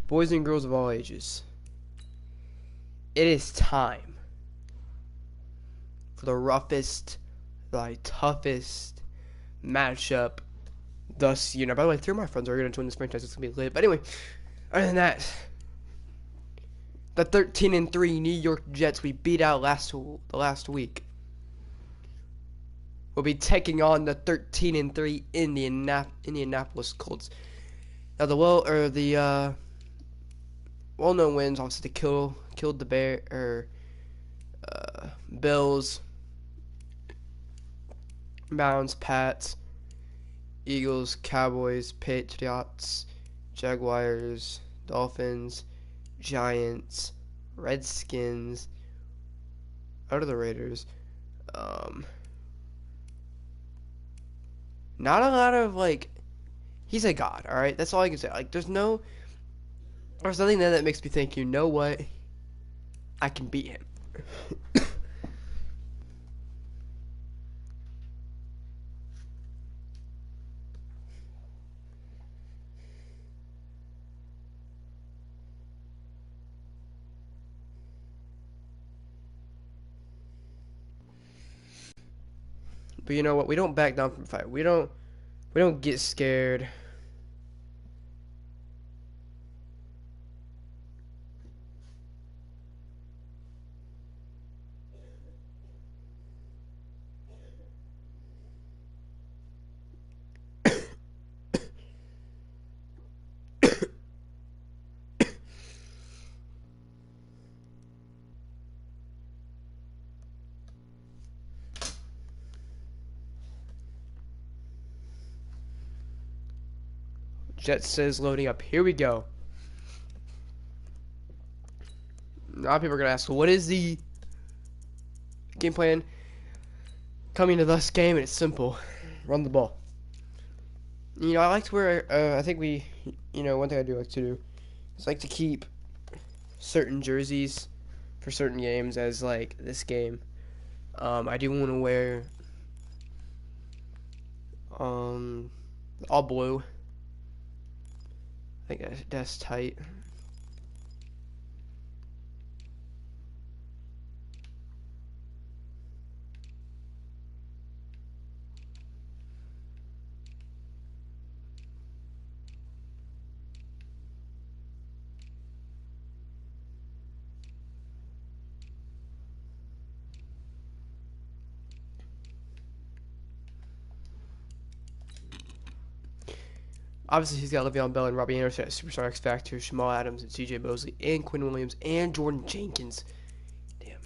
Boys and girls of all ages, it is time for the roughest, the toughest matchup thus year. Now, by the way, 3 of my friends are going to join this franchise. It's going to be lit. But anyway, other than that, the 13-3 New York Jets we beat out the last week will be taking on the 13-3 Indianapolis Colts. Now, the well-known wins, obviously, killed the Bills, Browns, Pats, Eagles, Cowboys, Patriots, Jaguars, Dolphins, Giants, Redskins, out of the Raiders. Not a lot of, like, he's a god, alright? That's all I can say. Like, there's nothing there that makes me think, you know what? I can beat him. But you know what? We don't back down from a fight. We don't get scared. Jet says loading up. Here we go. A lot of people are gonna ask, what is the game plan coming to this game? And it's simple: run the ball. You know, I like to wear. I think one thing I do like to do is like to keep certain jerseys for certain games, as like this game. I do want to wear all blue. I think that's tight. Obviously, he's got Le'Veon Bell and Robbie Anderson at Superstar X Factor, Jamal Adams and C.J. Mosley, and Quinn Williams and Jordan Jenkins. Damn.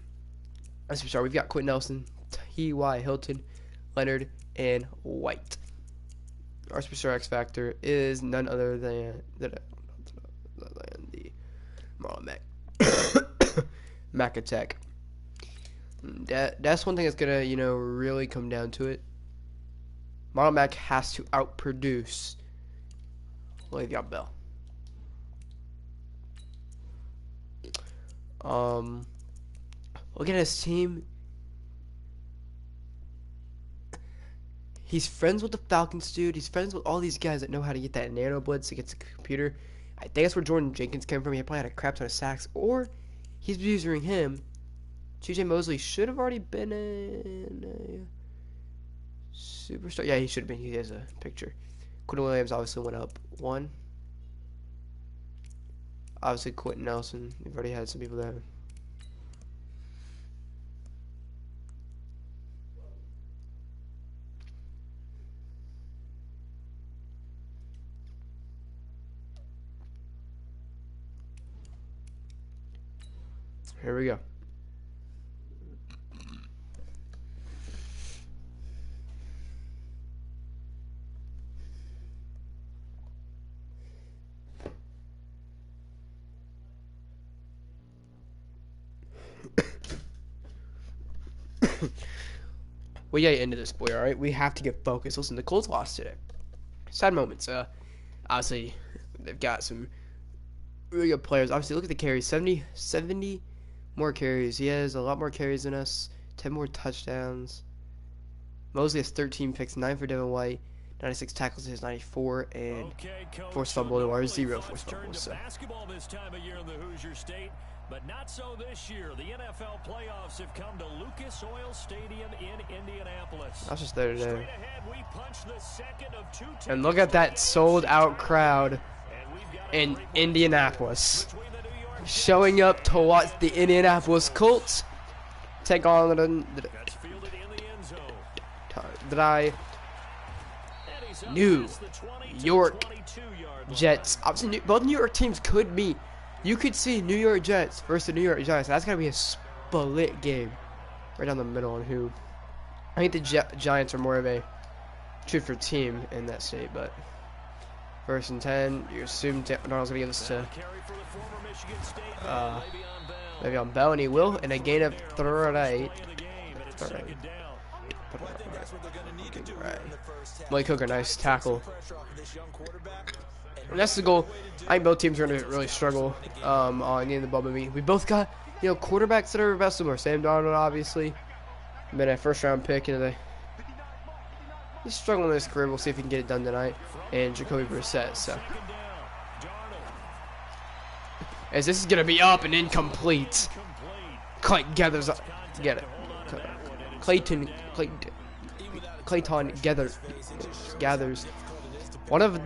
At Superstar, we've got Quentin Nelson, T.Y. Hilton, Leonard, and White. Our Superstar X Factor is none other than the Marlon Mack Attack. That's one thing that's gonna, really come down to it. Marlon Mack has to outproduce Le'Veon Bell. Look at his team. He's friends with the Falcons, dude. He's friends with all these guys that know how to get that nano blitz against the computer. I think that's where Jordan Jenkins came from. He probably had a crap ton of sacks, or he's using him. C.J. Mosley should have already been in a superstar. Yeah, he should have been. He has a picture. Quentin Williams obviously went up 1. Obviously, Quentin Nelson. We've already had some people there. Here we go. We gotta end this, boy, alright? We have to get focused. Listen, the Colts lost today. Sad moments. Obviously, they've got some really good players. Obviously, look at the carries. 70 more carries. He has a lot more carries than us. 10 more touchdowns. Mosley has 13 picks, 9 for Devin White. 96 tackles to his 94, and forced fumble to our 0 forced fumbles. So. Basketball this time of year in the Hoosier State, but not so this year. The NFL playoffs have come to Lucas Oil Stadium in Indianapolis. I was just there today. The and look at that sold-out crowd in Indianapolis, showing up to watch the Indianapolis Colts take on the New York Jets. Obviously, both New York teams could meet. You could see New York Jets versus the New York Giants. That's gonna be a split game, right down the middle. On who? I think the Giants are more of a true-for team in that state, but 1st and 10. You assume Darnold's gonna give this to Le'Veon Bell, and he will, and a gain of 38. Right. Malik Hooker, nice tackle. And that's the goal. I think both teams are going to really struggle on getting the ball moving. We both got, quarterbacks that are best similar. Sam Darnold, obviously, been a first-round pick. He's struggling in his career. We'll see if he can get it done tonight. And Jacoby Brissett. So, as this is going to be up and incomplete. Clayton gathers up. Get it. Clayton gathers. One of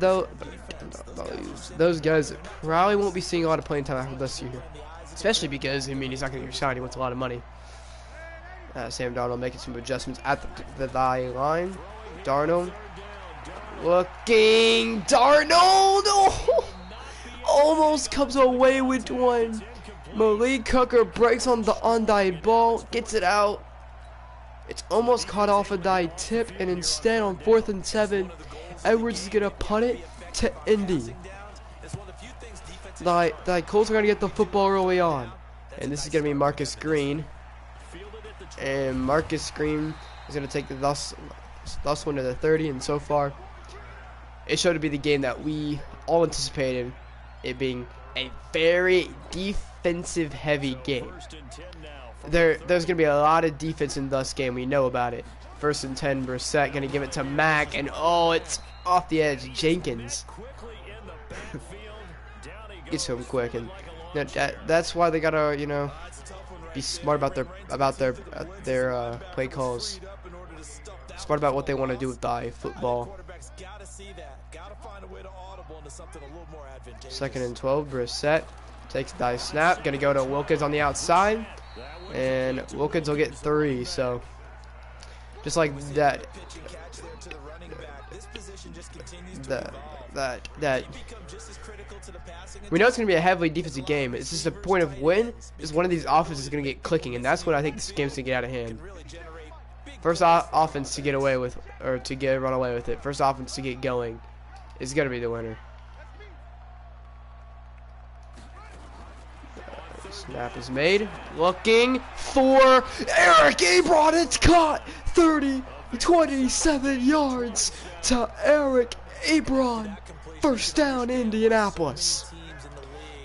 those guys that probably won't be seeing a lot of playing time after this year, especially because he's not going to get signed. He wants a lot of money. Sam Darnold making some adjustments at the line. Darnold looking. Darnold almost comes away with one. Malik Hooker breaks on the undie ball, gets it out. It's almost caught off a die tip, and instead on 4th and 7, Edwards is gonna punt it to Indy. The Colts are gonna get the football early on, and this is gonna be Marcus Green. And Marcus Green is gonna take the thus one to the 30, and so far, it showed to be the game that we all anticipated it being a very defensive-heavy game. There's going to be a lot of defense in this game. We know about it. 1st and 10, Brissett going to give it to Mack, and it's off the edge. Jenkins gets to him quick, and that's why they got to, be smart about their play calls. Smart about what they want to do with the football. 2nd and 12, Brissett takes the snap. Going to go to Wilkins on the outside. And Wilkins will get 3, so just like that. We know it's going to be a heavily defensive game. It's just a point of win is one of these offenses is going to get clicking, and that's when I think this game's going to get out of hand. First offense to get away with, or to run away with it. First offense to get going is going to be the winner. Snap is made. Looking for Eric Ebron. It's caught. 27 yards to Eric Ebron. 1st down, Indianapolis.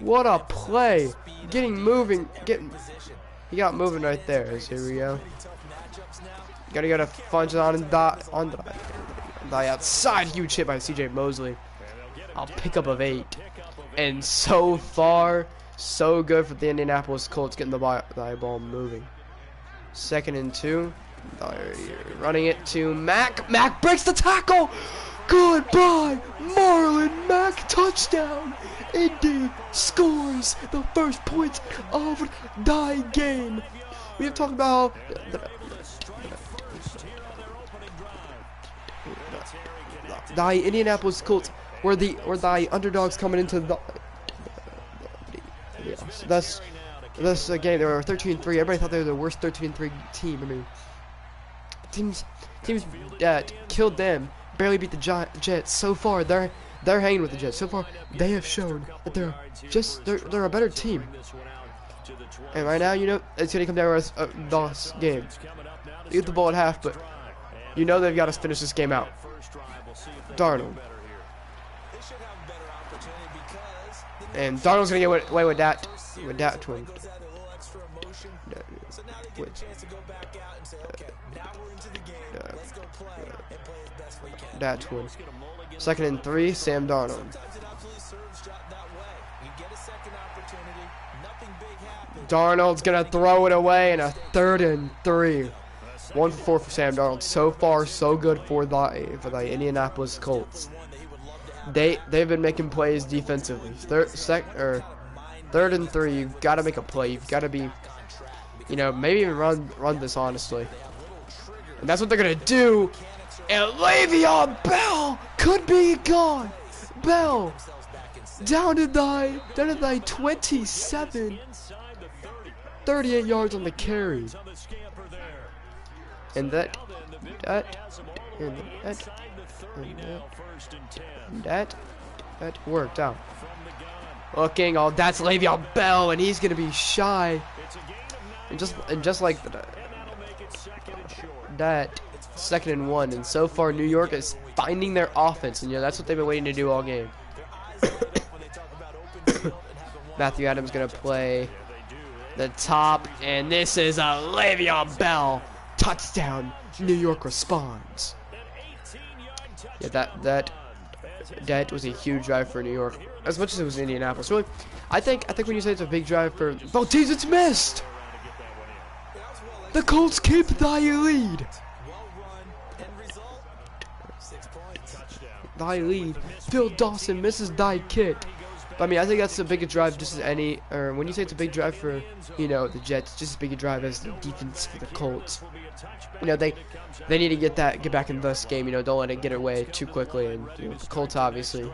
What a play. Getting moving. He got moving right there. So here we go. Gotta go to Funch on the outside. Huge hit by CJ Mosley. I'll pick up of 8. And so far, so good for the Indianapolis Colts getting the ball moving. 2nd and 2. Running it to Mack. Mack breaks the tackle. Goodbye, Marlon Mack. Touchdown. Indy scores the first point of the game. We have talked about the Indianapolis Colts were the underdogs coming into the thus game. They were 13-3. Everybody thought they were the worst 13-3 team. Teams that killed them barely beat the Jets. So far, they're hanging with the Jets. So far, they have shown that they're a better team. And right now, it's gonna come down to this game. They get the ball at half, but they've got to finish this game out. Darnold. And Darnold's gonna get away with that. Twin. that one. 2nd and 3, Sam Darnold. Darnold's gonna throw it away, and a 3rd and 3. 1 for 4 for Sam Darnold. So far, so good for the Indianapolis Colts. They've been making plays defensively. 3rd and 3. You've got to make a play. You've got to be, maybe even run this honestly. And that's what they're gonna do. And Le'Veon Bell could be gone. Bell down to the 27. 38 yards on the carry. And that worked out. Looking, that's Le'Veon Bell, and he's gonna be shy. And just like that, 2nd and 1. And so far, New York is finding their offense, and that's what they've been waiting to do all game. Matthew Adams gonna play the top, and this is a Le'Veon Bell touchdown. New York responds. Yeah, that was a huge drive for New York, as much as it was Indianapolis. Really, I think when you say it's a big drive for both teams, it's missed. The Colts keep thy lead. Thy lead. Phil Dawson misses thy kick. But, I mean, I think that's the biggest drive just as any, or when you say it's a big drive for, the Jets, just as big a drive as the defense for the Colts. They need to get back in this game, don't let it get away too quickly. And the Colts obviously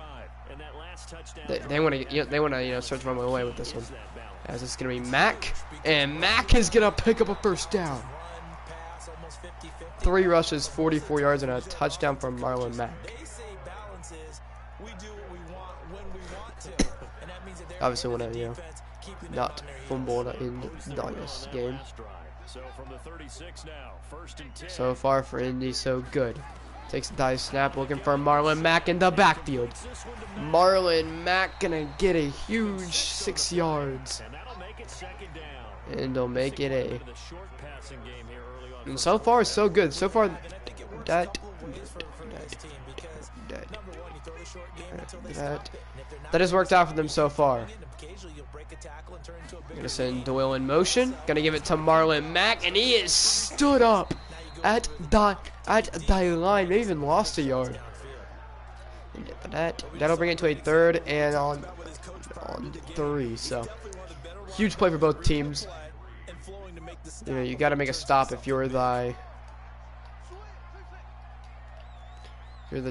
they want to start to run away with this one. As it's gonna be Mack, and Mack is gonna pick up a 1st down. 3 rushes, 44 yards, and a touchdown from Marlon Mack. Obviously want to, not fumble in this game. So far for Indy, so good. Takes the dive snap, looking for Marlon Mack in the backfield. Marlon Mack gonna get a huge 6 yards. And they'll make it a... And so far, so good. So far, that has worked out for them so far. Gonna send Doyle in motion. Gonna give it to Marlon Mack, and he is stood up at the line. Maybe even lost a yard. That'll bring it to a 3rd and on 3. So huge play for both teams. You got to make a stop if you're the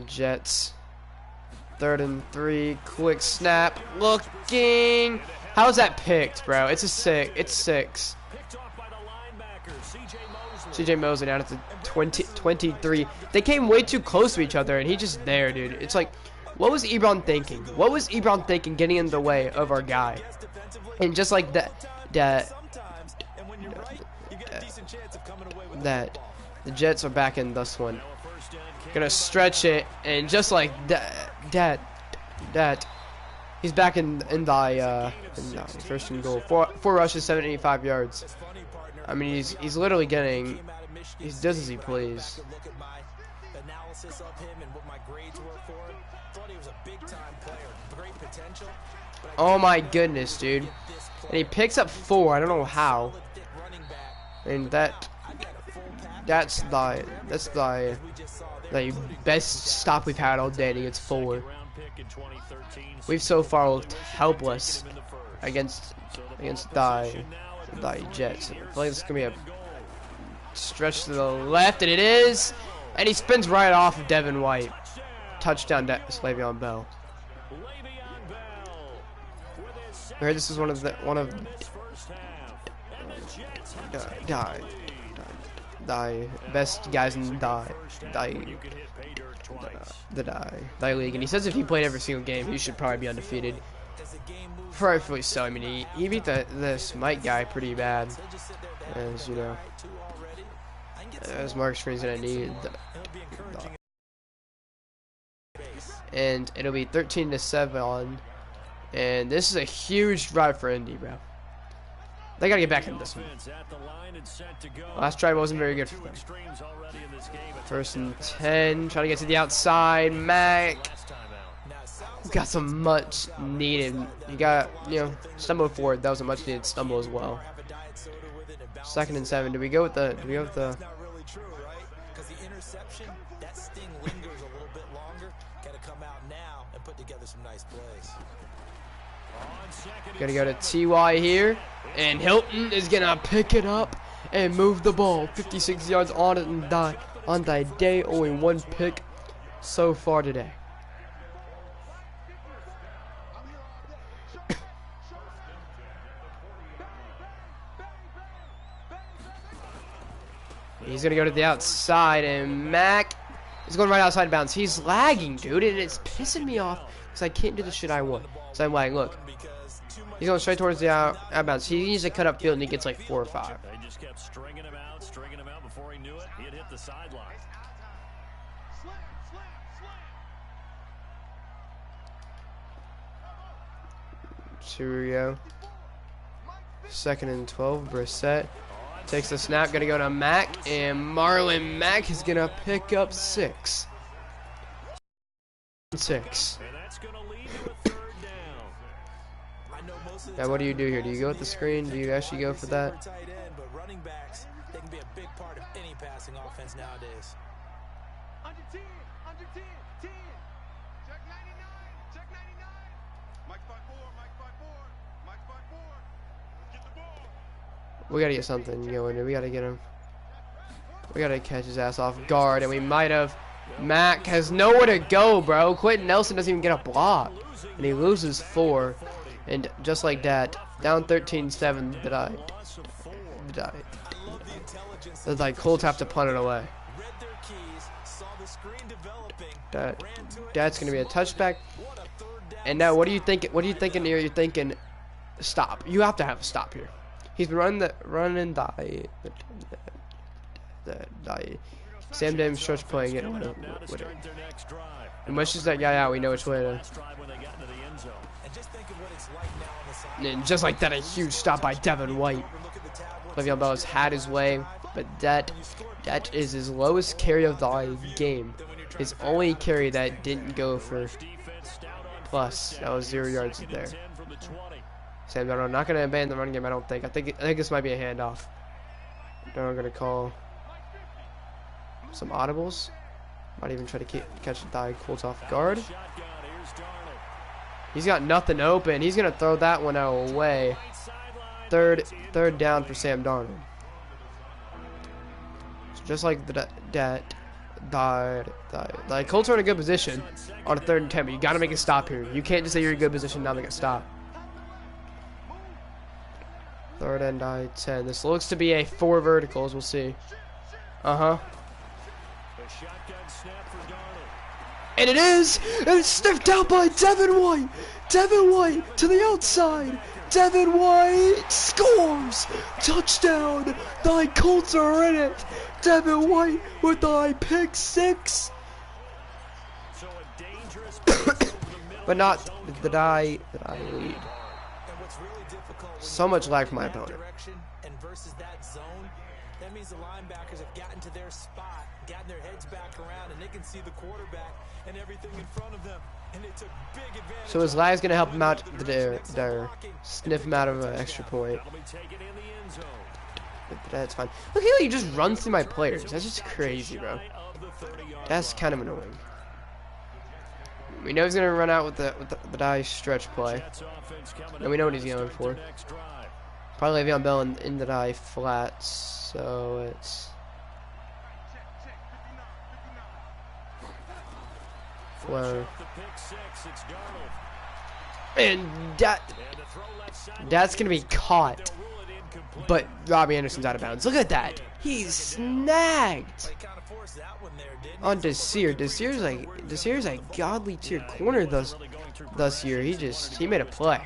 Jets. 3rd and 3. Quick snap. Looking. How's that picked, bro? It's 6. CJ Mosley down at the 23. They came way too close to each other, and he just there, dude. It's like, what was Ebron thinking? What was Ebron thinking getting in the way of our guy? And just like that, the Jets are back in this one. Gonna stretch it, and just like that, he's back in the 1st and goal. 4 rushes, 75 yards. I mean, he's literally getting, he does as he please. Oh my goodness, dude! And he picks up 4. I don't know how. And that's the best stop we've had all day. And he gets 4. We've so far looked helpless against the Jets. I feel like this is gonna be a stretch to the left, and it is. And he spins right off of Devin White. Touchdown, Le'Veon Bell. I heard this is one of the best guys in the league, and he says if he played every single game, he should probably be undefeated. Rightfully so. I mean, he beat this Mike guy pretty bad, as Mark Screen's gonna need. And it'll be 13-7 on. And this is a huge drive for Indy, bro. They gotta get back in this one. Last drive wasn't very good for them. 1st and 10. Trying to get to the outside. Mac got some much needed. You got, stumble forward. That was a much needed stumble as well. 2nd and 7. Do we go with the? Do we go with the? Gotta go to TY here, and Hilton is gonna pick it up and move the ball 56 yards on it and die on that day. Only 1 pick so far today. He's gonna go to the outside, and Mac is going right outside bounds. He's lagging, dude, and it's pissing me off because I can't do the shit I want. So I'm lagging. Look, he's going straight towards the out bounds. He needs to cut up field, and he gets like 4 or 5. They just kept stringing him out before he knew it. He had hit the sideline. Here we go. 2nd and 12. Brissett takes the snap. Gonna go to Mac, and Marlon Mack is gonna pick up 6. 6. Now, what do you do here? Do you go with the screen? Do you actually go for that? Running backs, they can be a big part of any passing offense nowadays. Under 10, under 10, 10. Check 99, check 99. Mike spot 4, Mike spot 4, Mike spot 4. Get the ball. We gotta get something going. We gotta get him. We gotta catch his ass off guard, and we might have. Mac has nowhere to go, bro. Quentin Nelson doesn't even get a block, and he loses 4. And just like that, down 13-7, the Colts have to punt it away. That's gonna be a touchback. And now, what are you thinking? What are you thinking here? You're thinking, stop. You have to have a stop here. He's been running die. Sam Dame's stretch playing it. And mushes that guy out. We know which way to. And just like that, a huge stop by Devin White. Le'Veon Bell has had his way, but that is his lowest carry of the game. His only carry that didn't go for plus. That was 0 yards there. Sam Darnold not going to abandon the run game. I don't think. I think this might be a handoff. Darnold going to call some audibles. Might even try to catch the Colts off guard. He's got nothing open. He's going to throw that one away. Third down for Sam Darnold. So just like the Colts are in a good position on a 3rd and 10, but you got to make a stop here. You can't just say you're in a good position and not make a stop. 3rd and 10. This looks to be a 4 verticals. We'll see. And it is! And it's sniffed out by Devin White! Devin White to the outside! Devin White scores! Touchdown! The Colts are in it! Devin White with the pick 6! But not the die that I lead. So much lag for my opponent. That means the linebackers have gotten to their spot, gotten their heads back around, and they can see the quarterback and everything in front of them. And they took big advantage. So his lag's gonna help him out there, sniff him out of an extra point. But that's fine. Look how he just runs through my players. That's just crazy, bro. That's kind of annoying. We know he's gonna run out with the die stretch play, and we know what he's going for. Probably Le'Veon Bell in the die flats. So it's flow. And that's gonna be caught. But Robbie Anderson's out of bounds. Look at that. He's snagged on Desir. Desir's a godly tier corner this year. He made a play.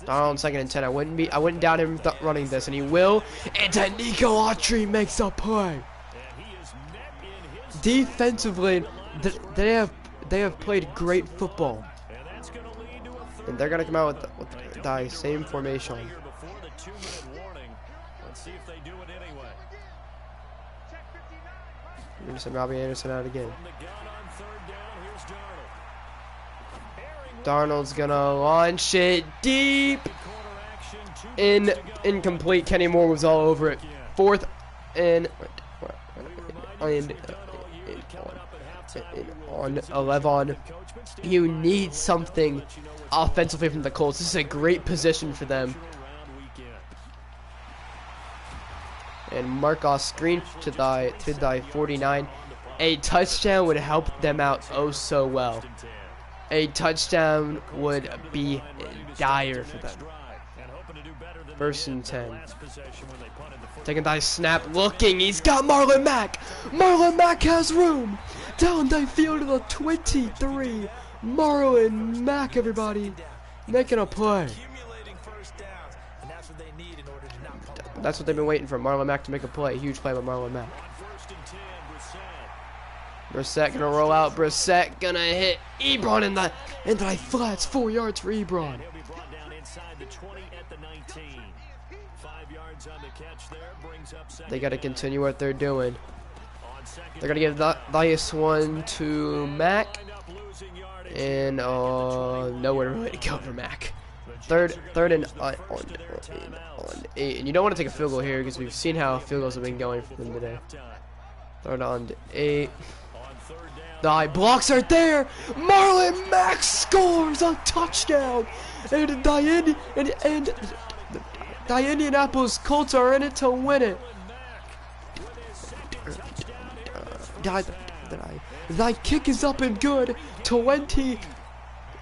On 2nd and 10, I wouldn't doubt him running this, and he will. And Nico Autry makes a play. Defensively, they have played great football, and they're gonna come out with the same formation. 2-minute warning. Let's see if they do it anyway. We're gonna send Robbie Anderson out again. From the gun on 3rd down, here's Darnold. Darnold's gonna launch it deep. Incomplete. Kenny Moore was all over it. 4th and on 11. You need something offensively from the Colts. This is a great position for them. And Markov screen to the 49. A touchdown would help them out oh so well. A touchdown would be dire for them. 1st and 10. Taking the snap, looking. He's got Marlon Mack. Marlon Mack has room. Down the field to the 23. Marlon Mack, everybody, making a play. That's what they've been waiting for, Marlon Mack to make a play. Huge play by Marlon Mack. Brissett gonna roll out. Brissett gonna hit Ebron in the flats. 4 yards for Ebron. They got to continue what they're doing. They're gonna give this one to Mack, and nowhere really to go for Mack. Third and on 8, and you don't want to take a field goal here because we've seen how field goals have been going for them today. 3rd on 8. The blocks are there. Marlon Mack scores a touchdown, and the Indianapolis Colts are in it to win it. The kick is up and good. 20.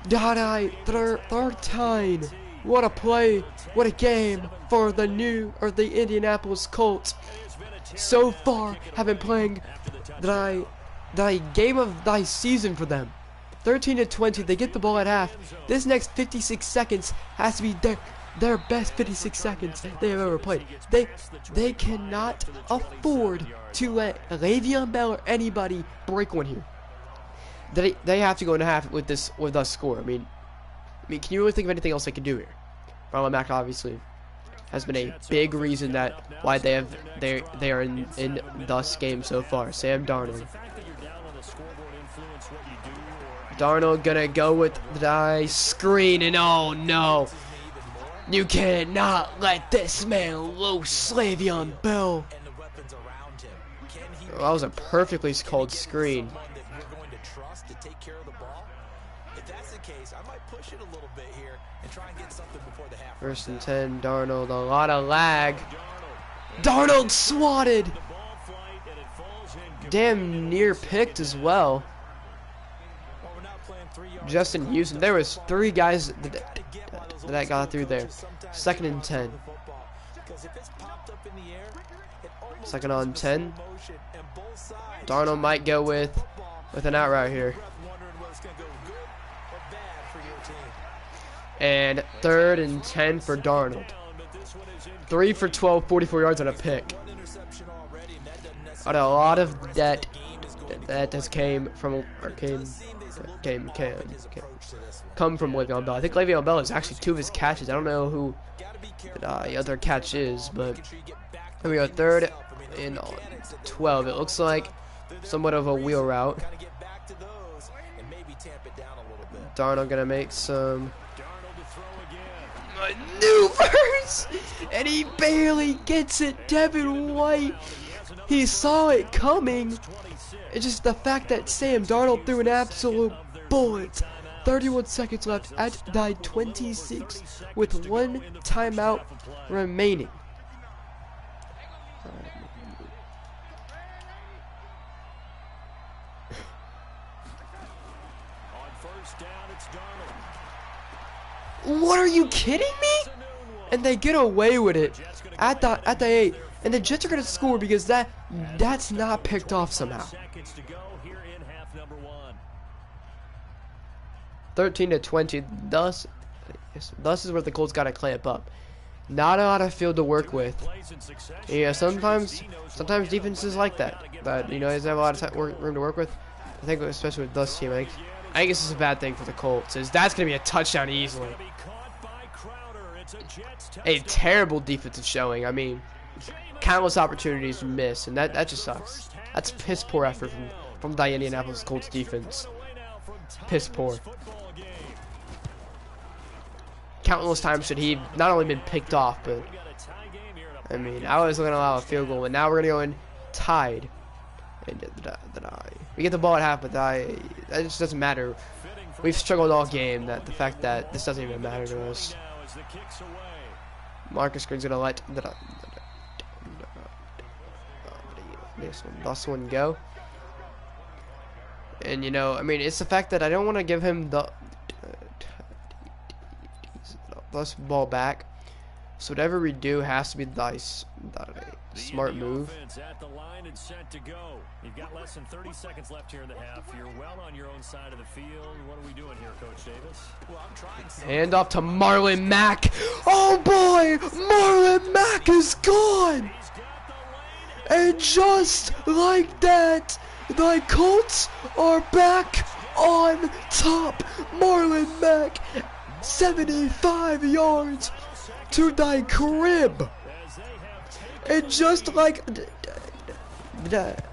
13. What a play. What a game for the Indianapolis Colts. So far, have been playing the game of the season for them. 13-20. They get the ball at half. This next 56 seconds has to be their best 56 seconds they have ever played. They cannot afford to let Le'Veon Bell or anybody break one here. They have to go into half with this score. I mean, can you really think of anything else they can do here? Marlon Mack obviously has been a big reason why they are in this game so far. Sam Darnold. Darnold gonna go with the screen, and oh no, you cannot let this man loose, Le'Veon Bell. That was a perfectly called screen. 1st and 10, Darnold, a lot of lag. Darnold swatted. Damn near picked as well. Justin Houston, there was 3 guys that got through there. 2nd and 10. 2nd on 10. Darnold might go with an out route here. And 3rd and 10 for Darnold. 3 for 12, 44 yards on a pick. But a lot of that just come from Le'Veon Bell. I think Le'Veon Bell is actually 2 of his catches. I don't know who the other catch is, but here we go. 3rd and 12. It looks like somewhat of a wheel route. Darnold gonna make some maneuvers, and he barely gets it. Devin White, he saw it coming. It's just the fact that Sam Darnold threw an absolute bullet. 31 seconds left at the 26 with 1 timeout remaining. What, are you kidding me? And they get away with it at the 8, and the Jets are gonna score because that's not picked off somehow. 13-20. Thus is where the Colts gotta clamp up. Not a lot of field to work with. Yeah, sometimes defenses like that. But you know, doesn't have a lot of room to work with. I think especially with this team, I think this is a bad thing for the Colts. That's gonna be a touchdown easily. a terrible defensive showing. I mean, countless opportunities missed, and that just sucks. That's piss poor effort from the Indianapolis Colts defense. Piss poor. Countless times should he not only been picked off, but I mean, I was going to allow a field goal, and now we're going to go in tied. And we get the ball at half, but that just doesn't matter. We've struggled all game. The fact that this doesn't even matter to us. Marcus Green's gonna let this one go. And you know, I mean, it's the fact that I don't want to give him this ball back. So whatever we do has to be the smart move. At the line and set to go. You've got less than 30 seconds left here in the half. You're well on your own side of the field. What are we doing here, Coach Davis? Well, I'm trying. Hand off to Marlon Mack. Oh boy, Marlon Mack is gone. And just like that, the Colts are back on top. Marlon Mack, 75 yards to thy crib. And just like that,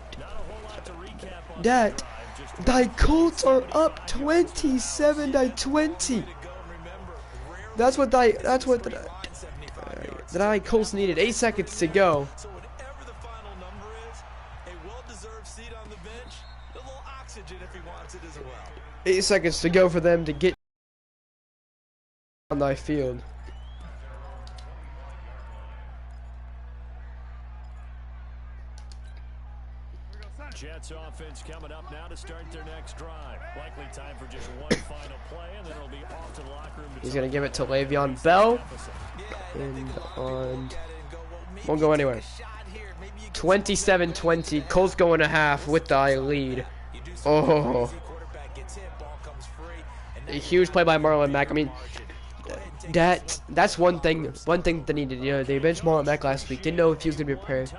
thy Colts are up 27-20. That's what the Colts needed. 8 seconds to go. 8 seconds to go for them to get on thy field. Jets offense coming up now to start their next drive. Likely time for just one final play, and then it'll be off to the locker room. He's gonna give it to Le'Veon Bell, and won't go anywhere. 27-20. Colts going to half with the lead. Oh, a huge play by Marlon Mack. I mean, that's one thing they needed. You know, they benched Marlon Mack last week. Didn't know if he was gonna be prepared.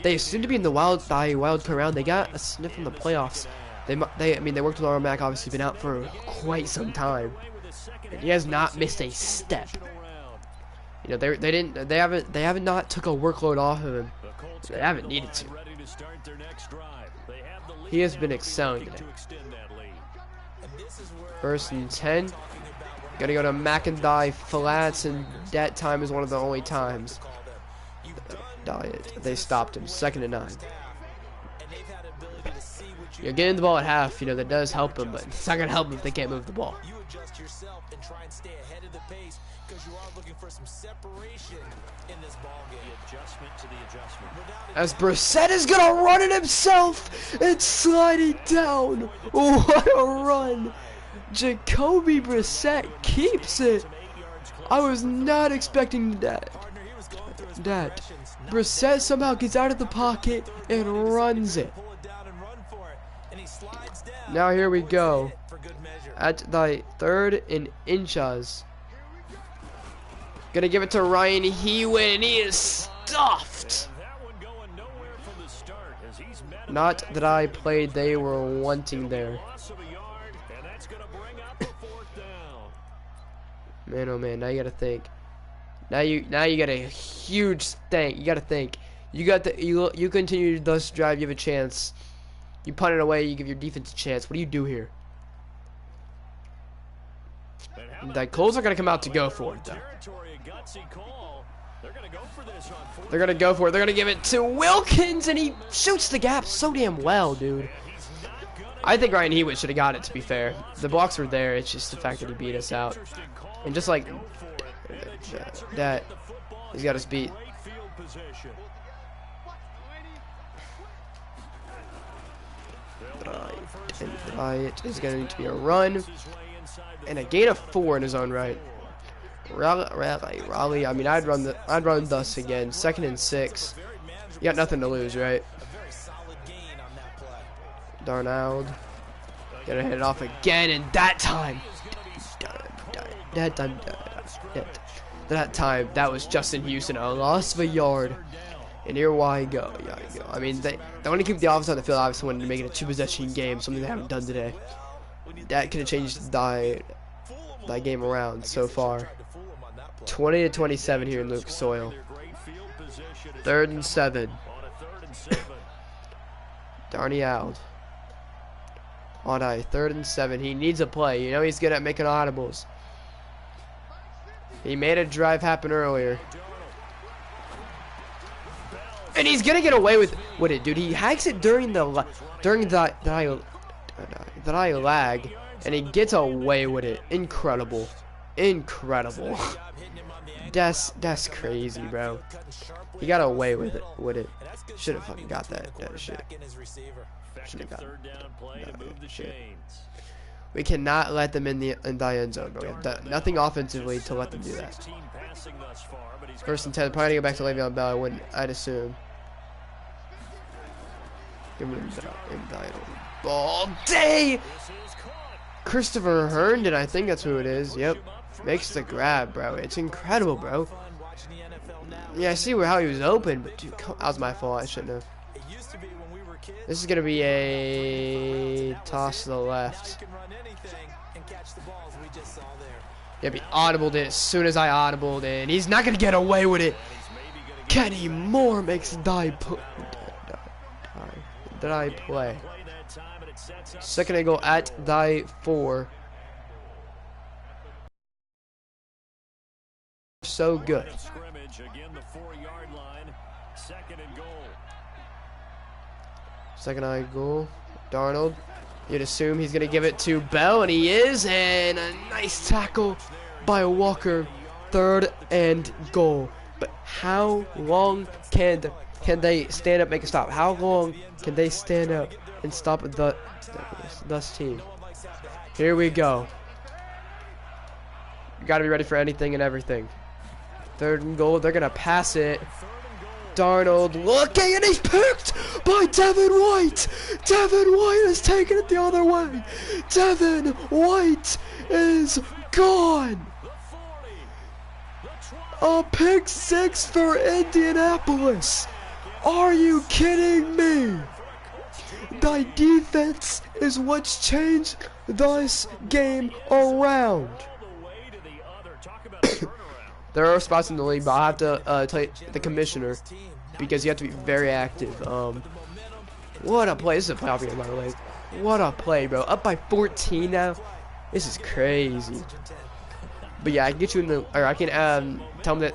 They seem to be in the wild card round. They got a sniff in the playoffs. I mean, they worked with Marlon Mack. Obviously, been out for quite some time. And he has not missed a step. You know, they haven't not took a workload off of him. They haven't needed to. He has been excelling today. 1st and 10. Gotta go to McIntyre flats, and that time is one of the only times they stopped him. 2nd and 9. You're getting the ball at half, you know, that does help them, but it's not gonna help them if they can't move the ball. You adjust yourself and try and stay ahead of the pace because you are looking for some separation in this ball game. The adjustment to the adjustment. As Brissett is gonna run it himself and slide it down. What a run! Jacoby Brissett keeps it. I was not expecting that. Brissett somehow gets out of the pocket and runs it. Now here we go. At the 3rd and inches. Gonna give it to Ryan Hewitt, and he is stuffed. Not that I played, they were wanting there. Man, oh man, now you gotta think. Now you got a huge thing. You gotta think. You continue this drive, you have a chance. You punt it away, you give your defense a chance. What do you do here? The Colts are gonna come out to go for it, though. They're gonna go for it. They're gonna give it to Wilkins, and he shoots the gap so damn well, dude. I think Ryan Hewitt should have got it, to be fair. The blocks were there. It's just the fact that he beat us out. And just like that, he's got us beat. It is going to be a run and a gain of 4 in his own right. Raleigh. I mean, I'd run thus again. 2nd and 6. You got nothing to lose, right? Darnold. Gonna hit it off again, and that time, that was Justin Houston, a loss of a yard. And here I go. I mean, they want to keep the offense on the field. Obviously, wanted to make it a 2-possession game, something they haven't done today. That could have changed the game around so far. that play. 20-27 here in Lucas Oil. 3rd and 7. Darnay out. On a 3rd and 7. He needs a play. You know he's good at making audibles. He made a drive happen earlier. And he's gonna get away with it, dude. He hacks it during the lag, and he gets away with it. Incredible. Incredible. That's crazy, bro. He got away with it. Should have fucking got that shit. Should have got that shit. We cannot let them in the end zone, bro. We have done nothing offensively to let them do that. 1st and 10. Probably to go back to Le'Veon Bell. I'd assume. Give him the ball day. Christopher Herndon, I think that's who it is. Yep. Makes the grab, bro. It's incredible, bro. Yeah, I see how he was open, but dude, that was my fault. I shouldn't have. This is gonna be a toss to the left. Yep, he audibled it as soon as I audibled it, and he's not gonna get away with it. Kenny Moore makes die play. 2nd and goal at die 4. So good. Second and goal. Darnold. You'd assume he's gonna give it to Bell, and he is, and a nice tackle by Walker. 3rd and goal. But how long can they stand up, make a stop? How long can they stand up and stop this team? Here we go. You gotta be ready for anything and everything. 3rd and goal. They're gonna pass it. Darnold looking, and he's picked by Devin White. Devin White is taking it the other way. Devin White is gone. A pick 6 for Indianapolis. Are you kidding me? The defense is what's changed this game around. There are spots in the league, but I have to tell you, the commissioner, because you have to be very active. What a play. This is a playoff game, by the way. What a play, bro. Up by 14 now. This is crazy. But yeah, I can get you in the, or I can tell them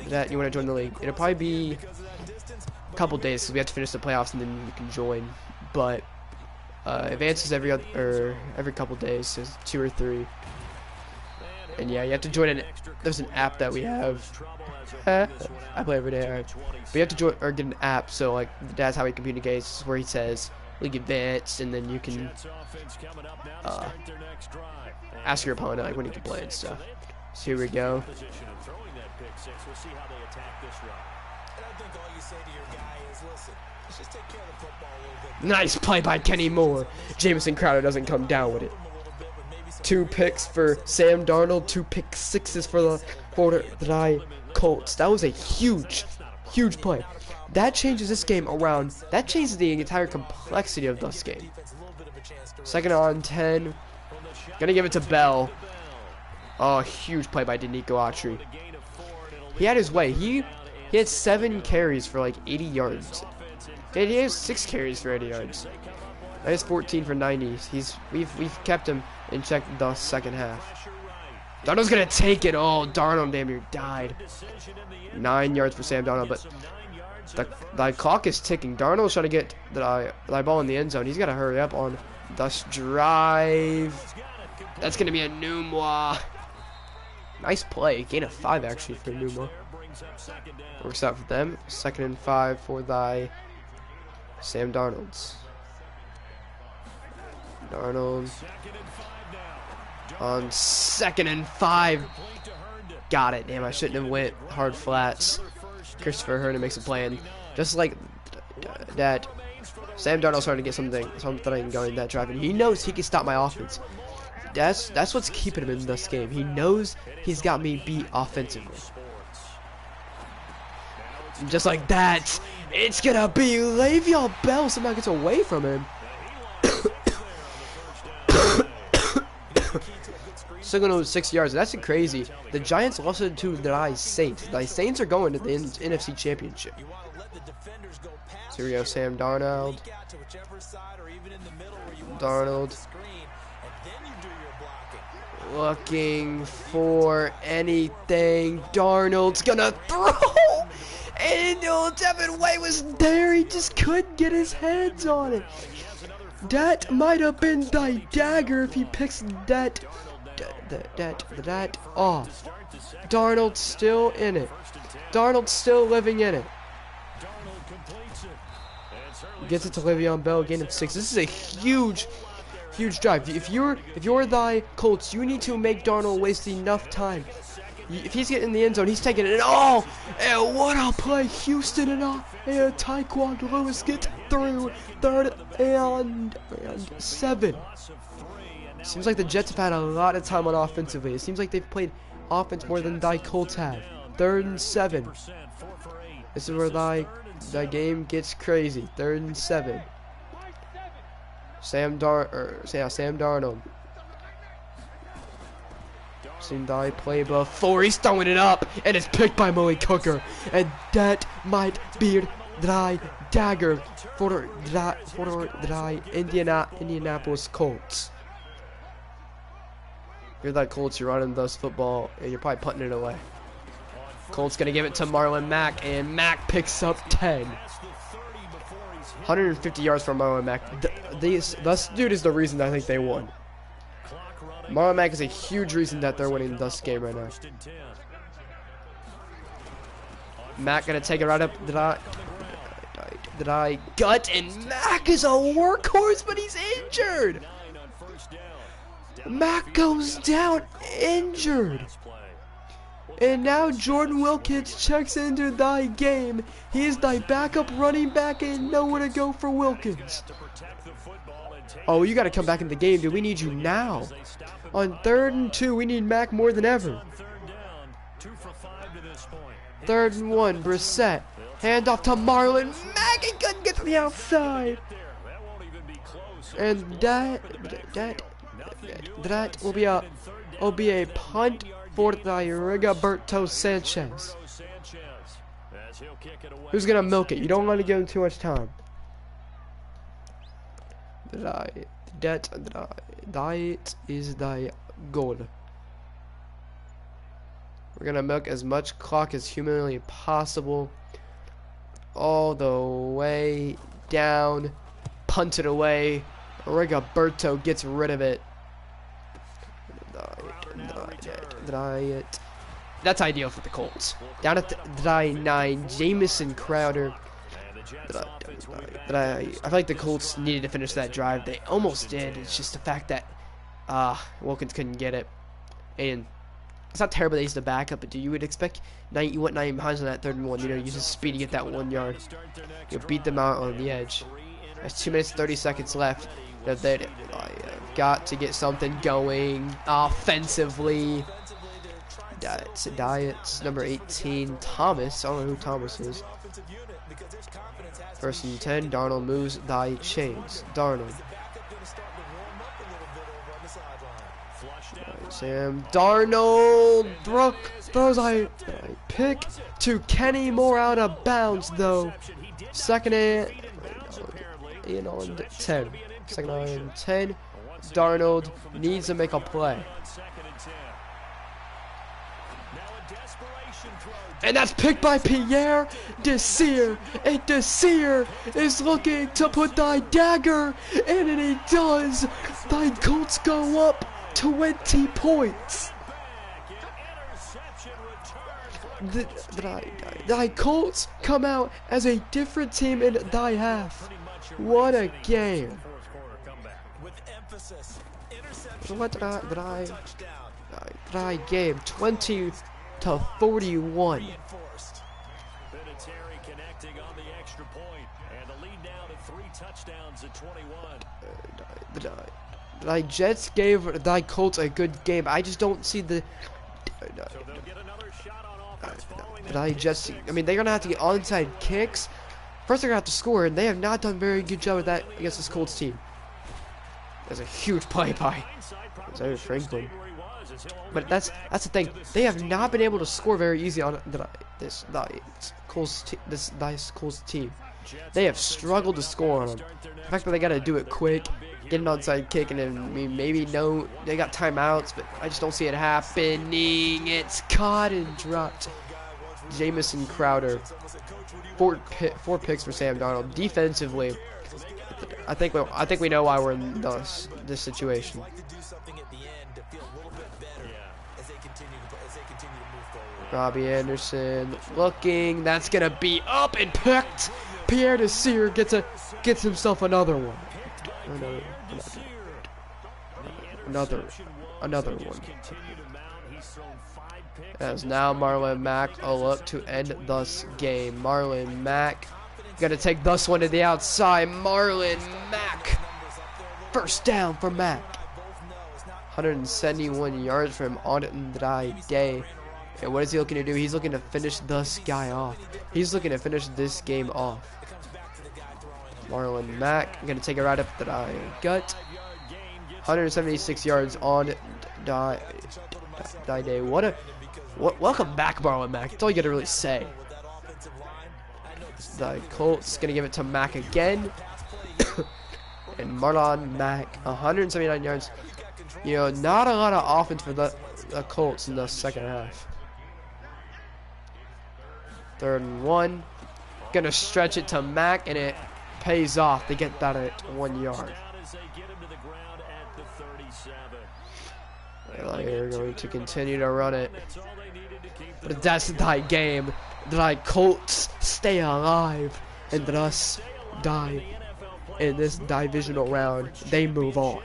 that you want to join the league. It'll probably be a couple days because we have to finish the playoffs and then you can join. But advances every couple days, so 2 or 3. And yeah, you have to join there's an app that we have. I play every day, alright. But you have to join or get an app, so like that's how he communicates, where he says League Advanced, and then you can ask your opponent like when he can play and stuff. So here we go. Nice play by Kenny Moore. Jamison Crowder doesn't come down with it. 2 picks for Sam Darnold, 2 pick 6s for the Colts. That was a huge play. That changes this game around. That changes the entire complexity of this game. 2nd and 10. Gonna give it to Bell. Oh, huge play by Danico Autry. He had his way. He had 7 carries for like 80 yards. And he has 6 carries for 80 yards. That is 14 for 90. We've kept him in check the second half. Darnold's gonna take it. Oh, Darnold damn near died. 9 yards for Sam Darnold, but the clock is ticking. Darnold's trying to get the ball in the end zone. He's gotta hurry up on this drive. That's gonna be a Numwa. Nice play. Gain of 5 actually for Numwa. Works out for them. 2nd and 5 for the Sam Darnold's. Darnold on 2nd and 5. Got it. Damn, I shouldn't have went hard flats. Christopher Herndon makes a plan. Just like that, Sam Darnold's trying to get something going that drive, and he knows he can stop my offense. That's what's keeping him in this game. He knows he's got me beat offensively. And just like that, it's gonna be Le'Veon Bell. Somehow gets away from him. Still gonna lose 6 yards. That's crazy. The Giants lost it to the Saints. The Saints are going to the NFC Championship. So here we go, Sam Darnold. Darnold. Looking for anything. Darnold's gonna throw! And Devin White was there. He just couldn't get his hands on it. That might have been the dagger if he picks that off. Darnold's still in it. Darnold's still living in it. Gets it to Le'Veon Bell, gain of 6. This is a huge drive. If you're the Colts, you need to make Darnold waste enough time. If he's getting in the end zone, he's taking it all. And what a play. Houston and Tyquan Lewis get through 3rd and 7. Seems like the Jets have had a lot of time on offensively. It seems like they've played offense more than the Colts have. 3rd and 7. This is where the game gets crazy. 3rd and 7. Sam Darnold. Seen the play before. He's throwing it up, and it's picked by Malik Hooker, and that might be the dagger for the Indianapolis Colts. If you're the Colts, you're running those football, and you're probably punting it away. Colts gonna give it to Marlon Mack, and Mack picks up 10. 150 yards from Marlon Mack. This dude is the reason I think they won. Marlon Mack is a huge reason that they're winning this game right now. Mack gonna take it right up. Did I gut? And Mack is a workhorse, but he's injured. Mack goes down injured. And now Jordan Wilkins checks into the game. He is the backup running back and nowhere to go for Wilkins. Oh, you got to come back in the game, dude. We need you now. On 3rd and 2, we need Mack more than ever. 3rd and 1, Brissett. Hand off to Marlon Mack. He couldn't get to the outside. And that will be a punt for the Rigoberto Sanchez. Who's gonna milk it? You don't want to give him too much time. That is the goal. We're gonna milk as much clock as humanly possible, all the way down. Punt it away. Rigoberto gets rid of it. That's ideal for the Colts. Down at the 9, Jamison Crowder. I feel like the Colts needed to finish that drive. They almost did. It's just the fact that Wilkins couldn't get it. And it's not terrible that he's the backup, but you would expect you want 9 behind on that 3rd and 1. You know, use his speed to get that 1 yard. You'll beat them out on the edge. There's 2 minutes 30 seconds left. They've got to get something going offensively. Diets number 18, Thomas. I don't know who Thomas is. 1st and 10. Darnold moves the chains. Darnold. Sam Darnold throws a pick to Kenny Moore out of bounds though. 2nd and 10. 2nd and 10. Darnold needs to make a play. And that's picked by Pierre Desir. And Desir is looking to put the dagger. And he does. The Colts go up 20 points. The Colts come out as a different team in the half. What a game. What did I game? 20 to 41. The Jets gave the Colts a good game. I just don't see the Jets. I mean, they're gonna have to get onside kicks. First, they're gonna have to score, and they have not done a very good job with that against this Colts team. There's a huge play by Zaire Franklin. But that's the thing. They have not been able to score very easy on this Colts team. They have struggled to score on them. The fact that they got to do it quick, get an onside kick, and then maybe no, they got timeouts, but I just don't see it happening. It's caught and dropped. Jamison Crowder, four picks for Sam Darnold. Defensively, I think we know why we're in this situation. Robbie Anderson looking. That's gonna be up and picked. Pierre Desir gets himself another one. Another one. As now Marlon Mack up to end this game. Marlon Mack gonna take this one to the outside. Marlon Mack. First down for Mack. 171 yards for him on that day. And what is he looking to do? He's looking to finish this guy off. He's looking to finish this game off. Marlon Mack gonna take it right up the gut. 176 yards on die day. Welcome back, Marlon Mack. That's all you gotta really say. The Colts gonna give it to Mack again. And Marlon Mack, 179 yards. You know, not a lot of offense for the Colts in the second half. 3rd and 1. Gonna stretch it to Mack, and it pays off. They get that at 1 yard. They're going to continue to run it. But that's the game. The Colts stay alive and thus die in this divisional round. They move on.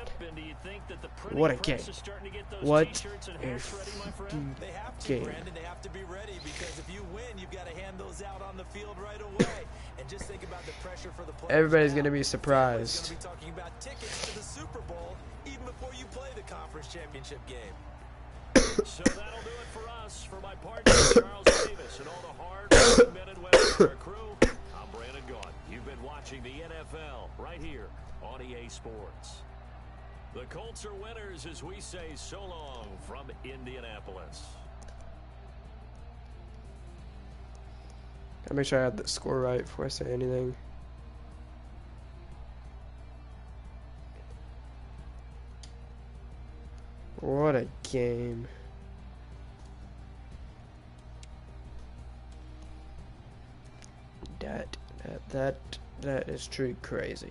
What a game. What a game. Everybody's going to be surprised. So that'll do it for us. For my partner, Charles Davis, and all the hard men and women of our crew, I'm Brandon Gaughan. You've been watching the NFL right here on EA Sports. The Colts are winners as we say so long from Indianapolis. Gotta make sure I have the score right before I say anything. What a game. That is truly crazy.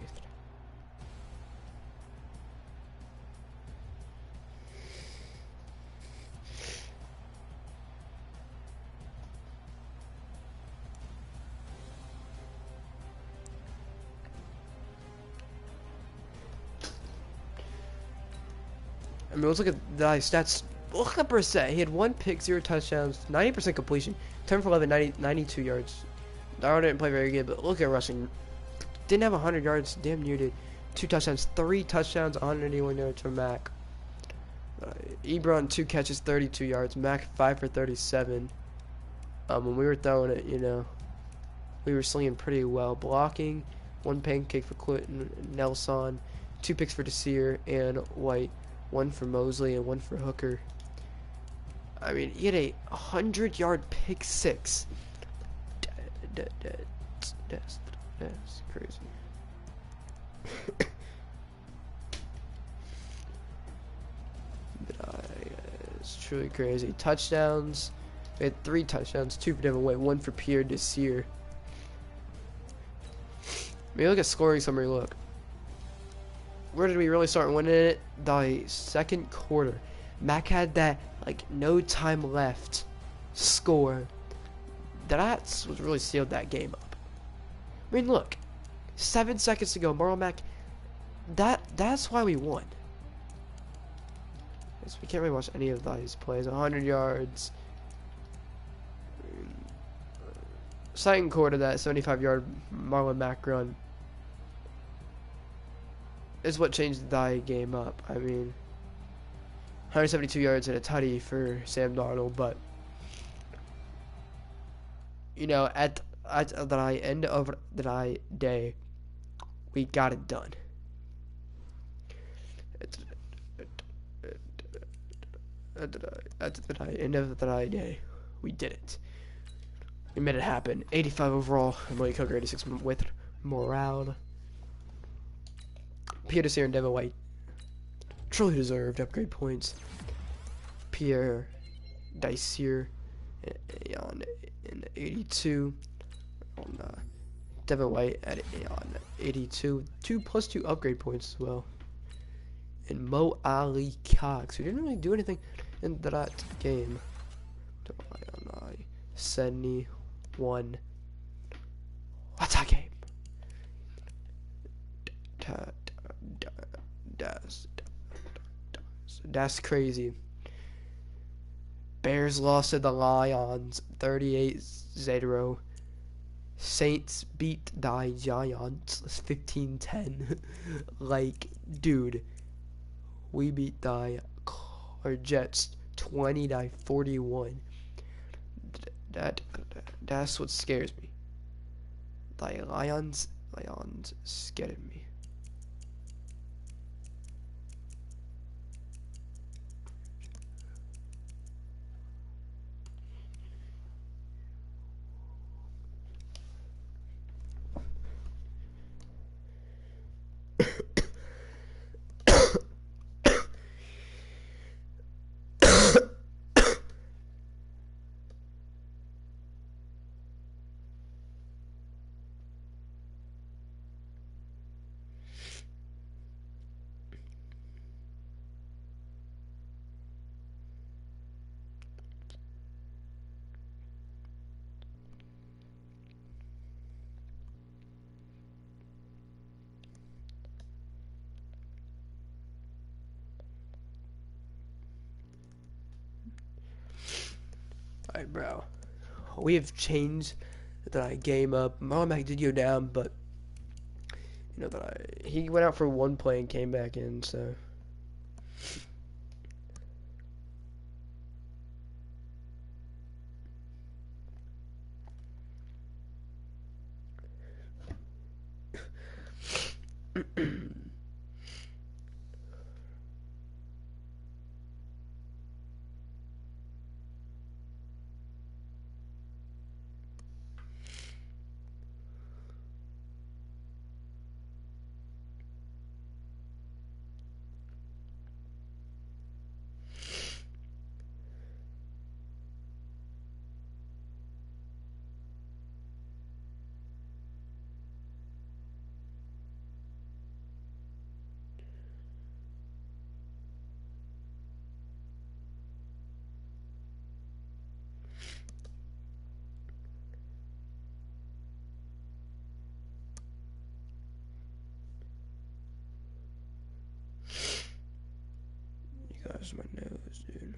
I mean, let's look at the stats. Look at Brissett. He had 1 pick, 0 touchdowns, 90% completion, 10 for 11, 92 yards. Darnold didn't play very good, but look at rushing. Didn't have 100 yards, damn near did. 2 touchdowns, 3 touchdowns, 181 yards for Mack. Ebron, 2 catches, 32 yards. Mack, 5 for 37. When we were throwing it, you know, we were slinging pretty well. Blocking, 1 pancake for Clinton Nelson, 2 picks for Desir and White. 1 for Mosley and 1 for Hooker. I mean, he had a 100-yard pick 6. That's crazy. It's truly crazy. Touchdowns. We had 3 touchdowns, 2 for Devin White, 1 for Pierre Desir. I mean, look at scoring summary. Look. Where did we really start winning it? The second quarter. Mack had that, like, no time left score. That's what really sealed that game up. I mean, look. 7 seconds to go. Marlon Mack. That's why we won. We can't really watch any of these plays. 100 yards. Second quarter, that 75-yard Marlon Mack run is what changed the game up. I mean, 172 yards and a tutty for Sam Darnold, but you know, at the end of the day, we got it done. End of the day, we did it. We made it happen. 85 overall. Malik Hooker 86 with morale. Peter Sear and Devin White truly deserved upgrade points. Pierre Dicer on in 82. On Devin White on 82. 2+2 upgrade points as well. And Mo Ali Cox, who didn't really do anything in that game. On 71. What's that game? That's crazy. Bears lost to the Lions 38-0. Saints beat the Giants 15-10. Like, dude, we beat the Jets 20-41. That's what scares me. The Lions scared me. Alright, bro. We have changed the game up. Mac did go down, but you know he went out for one play and came back in, so you guys, my nose, dude.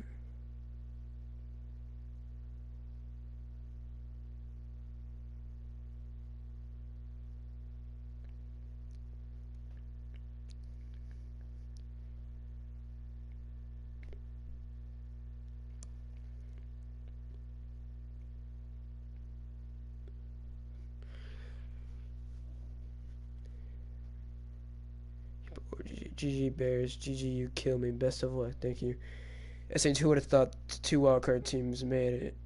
GG Bears, GG you kill me. Best of luck, thank you. SH, who would have thought the 2 wildcard teams made it?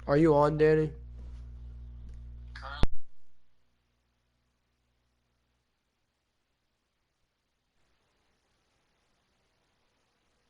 Are you on, Danny?